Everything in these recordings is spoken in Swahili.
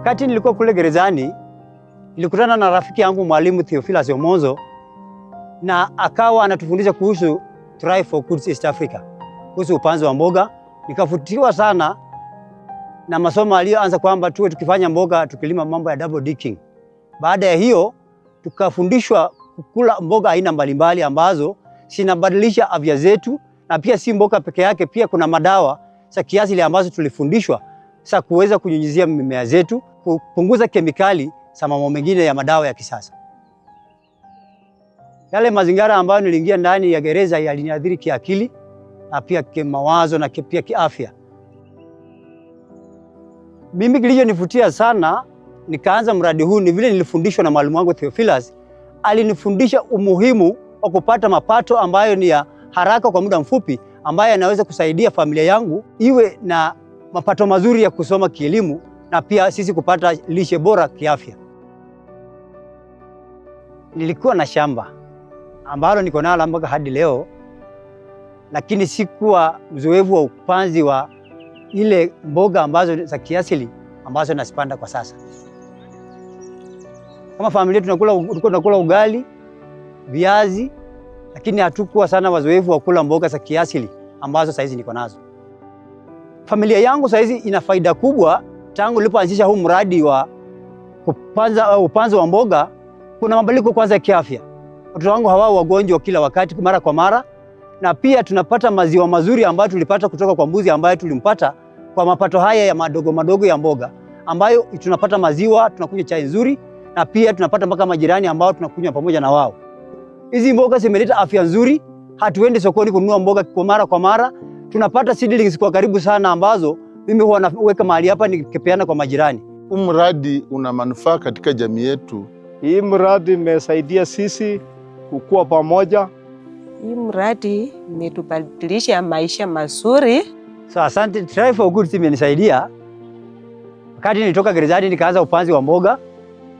Wakati nilikuwa kule gerezani, nilikutana na rafiki yangu mwalimu Theophilus Omonzo, na akawa anatufundisha kuhusu Thrive for Good East Africa, kuhusu upanzi wa mboga. Nikavutiwa sana na masomo aliyoanza kwamba tuwe tukifanya mboga tukilima mambo ya double digging. Baada ya hiyo tukafundishwa kukula mboga aina mbalimbali ambazo zinabadilisha afya zetu, na pia si mboga peke yake, pia kuna madawa za kiasili ambazo tulifundishwa sasa kuweza kunyunyizia mimea zetu, kupunguza kemikali za mambo mengine ya madawa ya kisasa. Yale mazingira ambayo niliingia ndani ya gereza yaliniathiri kiakili na pia kimawazo na pia kiafya. Mimi kilichonivutia sana nikaanza mradi huu ni vile nilifundishwa na mwalimu wangu Theophilus. Alinifundisha umuhimu wa kupata mapato ambayo ni ya haraka kwa muda mfupi, ambayo yanaweza kusaidia familia yangu iwe na mapato mazuri ya kusoma kielimu na pia sisi kupata lishe bora kiafya. Nilikuwa na shamba ambalo niko nalo mpaka hadi leo, lakini sikuwa mzoefu wa upanzi wa ile mboga ambazo za kiasili ambazo nasipanda kwa sasa. Kama familia tunakula ugali, viazi, lakini hatukuwa sana wazoefu wa kula mboga za kiasili ambazo saizi niko nazo. Familia yangu saizi ina faida kubwa tangu nilipoanzisha huu mradi wa upanzi wa mboga. Kuna mabadiliko kwanza ya kiafya. Watoto wangu hawa wagonjwa kila wakati, mara kwa mara, na pia tunapata maziwa mazuri ambayo tulipata kutoka kwa mbuzi ambayo tulimpata kwa mapato haya ya madogo ya mboga, ambayo tunapata maziwa, tunakunywa chai nzuri, na pia tunapata mpaka majirani ambao tunakunywa pamoja na wao. Hizi mboga zimeleta afya nzuri, hatuendi sokoni kununua mboga kwa mara. Tunapata seedlings kwa karibu sana ambazo mimi huwa naweka mahali hapa nikipeana kwa majirani. Huu mradi una manufaa katika jamii yetu. Hii mradi imesaidia sisi kukua pamoja. Hii mradi imetubadilisha maisha mazuri. So, asante. Thrive for Good imenisaidia. Wakati nilitoka gerezani nikaanza upanzi wa mboga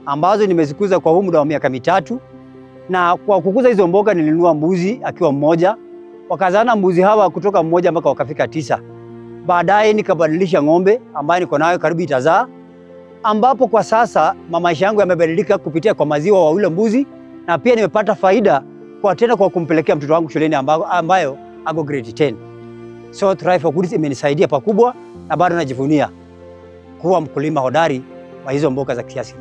ambazo nimezikuza kwa muda wa miaka 3, na kwa kukuza hizo mboga nilinunua mbuzi akiwa mmoja. Wakazana mbuzi hawa kutoka mmoja mpaka wakafika 9. Baadaye nikabadilisha ng'ombe ambayo niko nayo karibu itazaa, ambapo kwa sasa maisha yangu yamebadilika kupitia kwa maziwa wa ule mbuzi, na pia nimepata faida kwa kumpelekea mtoto wangu shuleni ambayo ako grade 10. So Thrive for Good imenisaidia pakubwa, na bado najivunia kuwa mkulima hodari wa hizo mboga za kiasili.